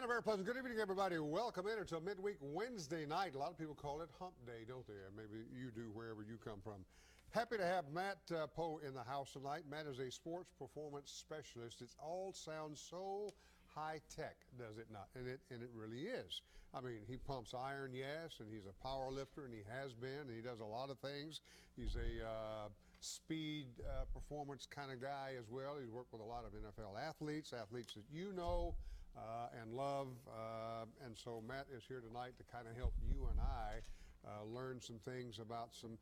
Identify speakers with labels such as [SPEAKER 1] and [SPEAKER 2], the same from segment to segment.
[SPEAKER 1] And a very pleasant good evening, everybody. Welcome in. It's a midweek Wednesday night. A lot of people call it hump day, don't they? Maybe you do wherever you come from. Happy to have Matt Poe in the house tonight. Matt is a sports performance specialist. It all sounds so high-tech, does it not? And it really is. I mean, he pumps iron, yes, and he's a power lifter, and he has been, and he does a lot of things. He's a speed performance kind of guy as well. He's worked with a lot of NFL athletes that you know and love. And so Matt is here tonight to kind of help you and I learn some things about some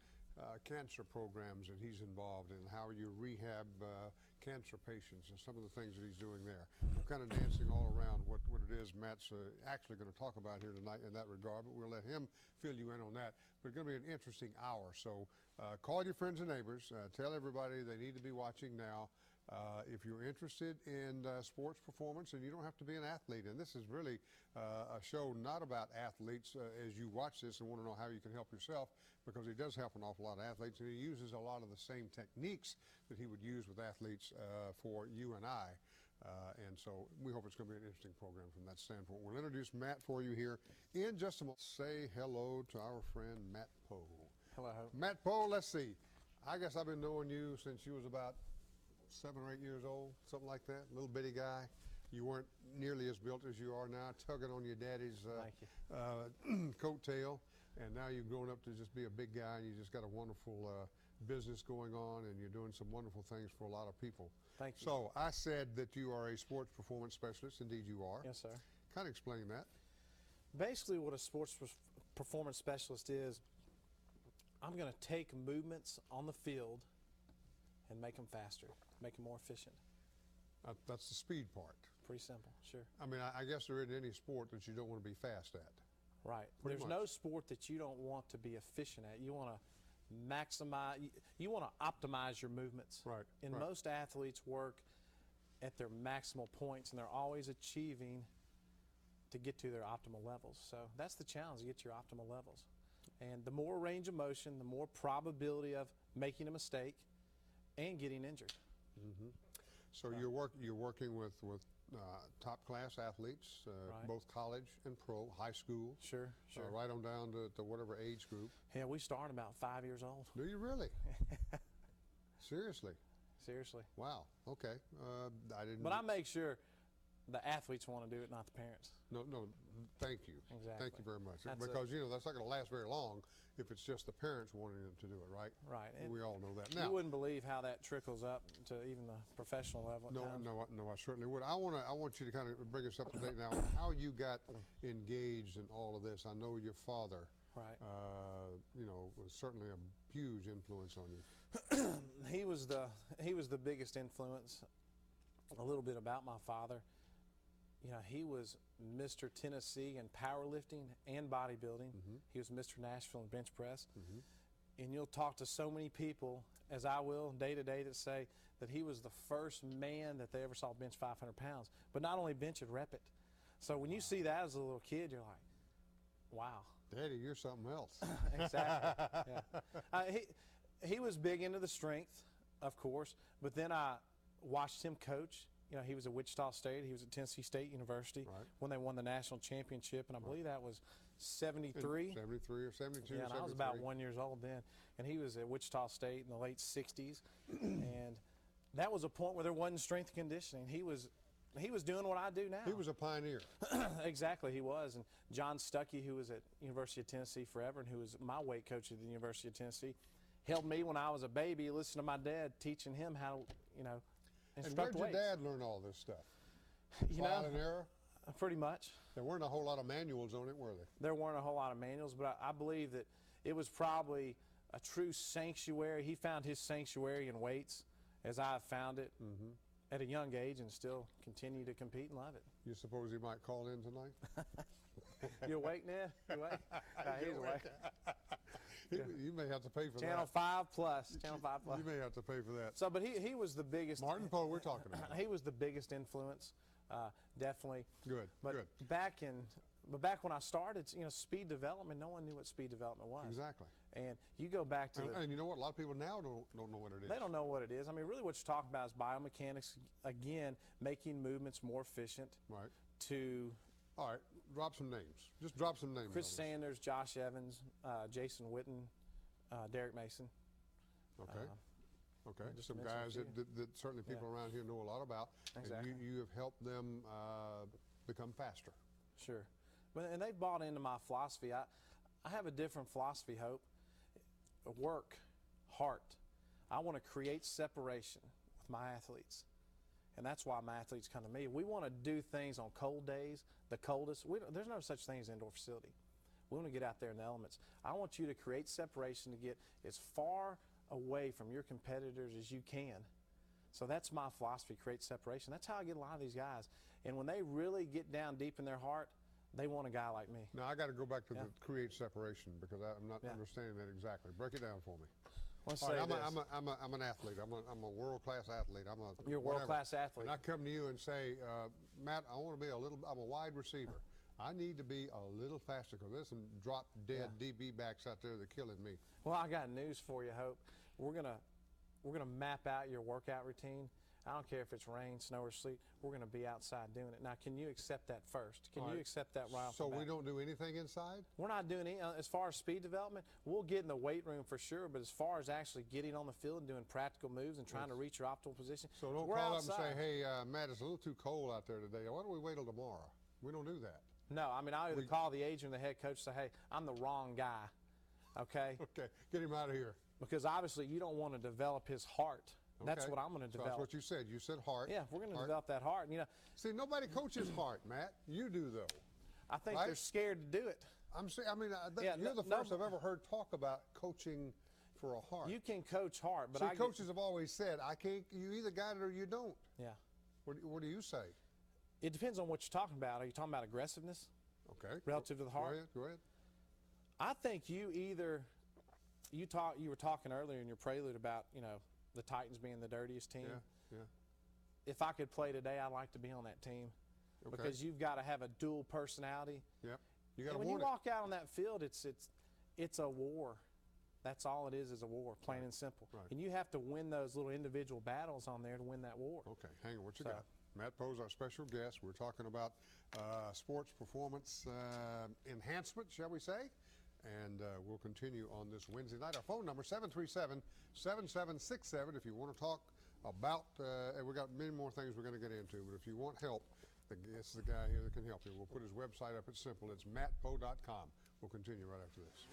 [SPEAKER 1] cancer programs that he's involved in, how you rehab cancer patients and some of the things that he's doing there. We're kind of dancing all around what it is Matt's actually going to talk about here tonight in that regard, but we'll let him fill you in on that. But it's going to be an interesting hour. So call your friends and neighbors. Tell everybody they need to be watching now. If you're interested in sports performance, and you don't have to be an athlete, and this is really a show not about athletes as you watch this and want to know how you can help yourself, because he does help an awful lot of athletes, and he uses a lot of the same techniques that he would use with athletes for you and I. And so we hope it's going to be an interesting program from that standpoint. We'll introduce Matt for you here in just a moment. Say hello to our friend Matt Poe.
[SPEAKER 2] Hello.
[SPEAKER 1] Matt Poe, let's see. I guess I've been knowing you since you was about 7 or 8 years old, something like that, little bitty guy. You weren't nearly as built as you are now, tugging on your daddy's coattail, and now you've grown up to just be a big guy, and you just got a wonderful business going on, and you're doing some wonderful things for a lot of people.
[SPEAKER 2] Thank you.
[SPEAKER 1] So I said that you are a sports performance specialist. Indeed you are.
[SPEAKER 2] Yes, sir.
[SPEAKER 1] Kind of explain that.
[SPEAKER 2] Basically what a sports performance specialist is, I'm going to take movements on the field and make them faster, make them more efficient.
[SPEAKER 1] That's the speed part.
[SPEAKER 2] Pretty simple, sure.
[SPEAKER 1] I mean, I guess there isn't any sport that you don't want to be fast at.
[SPEAKER 2] Right. There's no sport that you don't want to be efficient at. You want to maximize, you want to optimize your movements.
[SPEAKER 1] Right.
[SPEAKER 2] And most athletes work at their maximal points, and they're always achieving to get to their optimal levels. So that's the challenge, to get to your optimal levels. And the more range of motion, the more probability of making a mistake and getting injured.
[SPEAKER 1] Mm-hmm. So you're working with top class athletes, both college and pro, high school.
[SPEAKER 2] Sure.
[SPEAKER 1] Right on down to whatever age group.
[SPEAKER 2] Yeah, we started about 5 years old.
[SPEAKER 1] Do you really? Seriously?
[SPEAKER 2] Seriously.
[SPEAKER 1] Wow. Okay. I didn't.
[SPEAKER 2] But I make sure the athletes want to do it, not the parents.
[SPEAKER 1] No. Thank you.
[SPEAKER 2] Exactly.
[SPEAKER 1] Thank you very much.
[SPEAKER 2] That's
[SPEAKER 1] because that's not going to last very long if it's just the parents wanting them to do it, right?
[SPEAKER 2] Right. And
[SPEAKER 1] we all know that. Now,
[SPEAKER 2] you wouldn't believe how that trickles up to even the professional level.
[SPEAKER 1] No, I certainly would. I want you to kind of bring us up to date now. How you got engaged in all of this? I know your father.
[SPEAKER 2] Right.
[SPEAKER 1] Was certainly a huge influence on you.
[SPEAKER 2] He was the biggest influence. A little bit about my father. He was Mr. Tennessee in powerlifting and bodybuilding. Mm-hmm. He was Mr. Nashville in bench press. Mm-hmm. And you'll talk to so many people, as I will day to day, that say that he was the first man that they ever saw bench 500 pounds. But not only bench it, rep it. So when you see that as a little kid, you're like, wow.
[SPEAKER 1] Daddy, you're something else.
[SPEAKER 2] Exactly. Yeah. He was big into the strength, of course, but then I watched him coach. He was at Wichita State. He was at Tennessee State University when they won the national championship, and I believe that was 73.
[SPEAKER 1] 73 or 72.
[SPEAKER 2] Yeah, and I was about 1 year old then, and he was at Wichita State in the late 60s, and that was a point where there wasn't strength and conditioning. He was doing what I do now.
[SPEAKER 1] He was a pioneer.
[SPEAKER 2] Exactly, he was. And John Stuckey, who was at University of Tennessee forever and who was my weight coach at the University of Tennessee, held me when I was a baby, listening to my dad teaching him how to,
[SPEAKER 1] and where'd your dad learn all this stuff? Trial and error?
[SPEAKER 2] Pretty much.
[SPEAKER 1] There weren't a whole lot of manuals on it, were there?
[SPEAKER 2] There weren't a whole lot of manuals, but I believe that it was probably a true sanctuary. He found his sanctuary in weights, as I have found it at a young age, and still continue to compete and love it.
[SPEAKER 1] You suppose he might call in tonight?
[SPEAKER 2] You awake, Ned? You awake? He's awake.
[SPEAKER 1] You may have to pay for
[SPEAKER 2] Channel
[SPEAKER 1] that.
[SPEAKER 2] 5 Plus. Channel 5 Plus.
[SPEAKER 1] You may have to pay for that.
[SPEAKER 2] So, but he was the biggest.
[SPEAKER 1] Martin Poe, we're talking about.
[SPEAKER 2] He was the biggest influence, definitely.
[SPEAKER 1] Good.
[SPEAKER 2] But
[SPEAKER 1] good.
[SPEAKER 2] back when I started, speed development, no one knew what speed development was.
[SPEAKER 1] Exactly.
[SPEAKER 2] And you go back to
[SPEAKER 1] and you know what? A lot of people now don't know what it is.
[SPEAKER 2] They don't know what it is. I mean, really, what you're talking about is biomechanics. Again, making movements more efficient.
[SPEAKER 1] Right.
[SPEAKER 2] To
[SPEAKER 1] All right, drop some names. Just drop some names.
[SPEAKER 2] Chris
[SPEAKER 1] on us.
[SPEAKER 2] Sanders, Josh Evans, Jason Witten, Derek Mason.
[SPEAKER 1] Okay. Okay.
[SPEAKER 2] just
[SPEAKER 1] Some
[SPEAKER 2] mention a
[SPEAKER 1] guys
[SPEAKER 2] few.
[SPEAKER 1] that certainly people around here know a lot about.
[SPEAKER 2] Exactly.
[SPEAKER 1] And you have helped them become faster.
[SPEAKER 2] Sure. And they've bought into my philosophy. I have a different philosophy, Hope. Work, heart. I want to create separation with my athletes. And that's why my athletes come to me. We want to do things on cold days, the coldest. There's no such thing as an indoor facility. We want to get out there in the elements. I want you to create separation to get as far away from your competitors as you can. So that's my philosophy, create separation. That's how I get a lot of these guys. And when they really get down deep in their heart, they want a guy like me.
[SPEAKER 1] Now, I got to go back to the create separation because I'm not understanding that exactly. Break it down for me.
[SPEAKER 2] Let's
[SPEAKER 1] All
[SPEAKER 2] say
[SPEAKER 1] right,
[SPEAKER 2] this.
[SPEAKER 1] I'm an athlete. I'm a world-class athlete.
[SPEAKER 2] You're a world-class athlete.
[SPEAKER 1] And I come to you and say, Matt, I'm a wide receiver. I need to be a little faster because there's some drop-dead DB backs out there that are killing me.
[SPEAKER 2] Well, I got news for you, Hope. We're gonna map out your workout routine. I don't care if it's rain, snow, or sleet. We're going to be outside doing it. Now, can you accept that first? Can you accept that right off the
[SPEAKER 1] So
[SPEAKER 2] bat?
[SPEAKER 1] we don't do anything inside?
[SPEAKER 2] We're not doing any. As far as speed development, we'll get in the weight room for sure, but as far as actually getting on the field and doing practical moves and trying to reach your optimal position,
[SPEAKER 1] So don't
[SPEAKER 2] we're
[SPEAKER 1] call
[SPEAKER 2] outside.
[SPEAKER 1] up and say, hey, Matt, it's a little too cold out there today. Why don't we wait till tomorrow? We don't do that.
[SPEAKER 2] No, I mean, I'll either call the agent or the head coach and say, hey, I'm the wrong guy, okay?
[SPEAKER 1] Okay, get him out of here.
[SPEAKER 2] Because obviously you don't want to develop his heart. That's
[SPEAKER 1] Okay.
[SPEAKER 2] what I'm going to
[SPEAKER 1] So
[SPEAKER 2] develop.
[SPEAKER 1] that's what you said. You said heart.
[SPEAKER 2] Yeah, we're going to
[SPEAKER 1] Heart.
[SPEAKER 2] develop that heart. And,
[SPEAKER 1] See, nobody coaches heart, Matt. You do, though.
[SPEAKER 2] I think
[SPEAKER 1] Right?
[SPEAKER 2] they're scared to do it.
[SPEAKER 1] You're the first I've ever heard talk about coaching for a heart.
[SPEAKER 2] You can coach heart, but
[SPEAKER 1] See, coaches have always said, I can't. You either got it or you don't.
[SPEAKER 2] Yeah.
[SPEAKER 1] What do you say?
[SPEAKER 2] It depends on what you're talking about. Are you talking about aggressiveness
[SPEAKER 1] Okay.
[SPEAKER 2] relative to the heart?
[SPEAKER 1] Go ahead.
[SPEAKER 2] I think you were talking earlier in your prelude about, the Titans being the dirtiest team.
[SPEAKER 1] Yeah.
[SPEAKER 2] If I could play today, I'd like to be on that team because you've got to have a dual personality.
[SPEAKER 1] Yep. You got to
[SPEAKER 2] And when
[SPEAKER 1] want
[SPEAKER 2] you walk out on that field, it's a war. That's all it is a war, plain and simple.
[SPEAKER 1] Right.
[SPEAKER 2] And you have to win those little individual battles on there to win that war.
[SPEAKER 1] Okay, hang on. What you got? Matt Poe's our special guest. We're talking about sports performance enhancement, shall we say? And we'll continue on this Wednesday night. Our phone number, 737-7767. If you want to talk about, and we've got many more things we're going to get into, but if you want help, this is the guy here that can help you. We'll put his website up. It's simple. It's mattpoe.com. We'll continue right after this.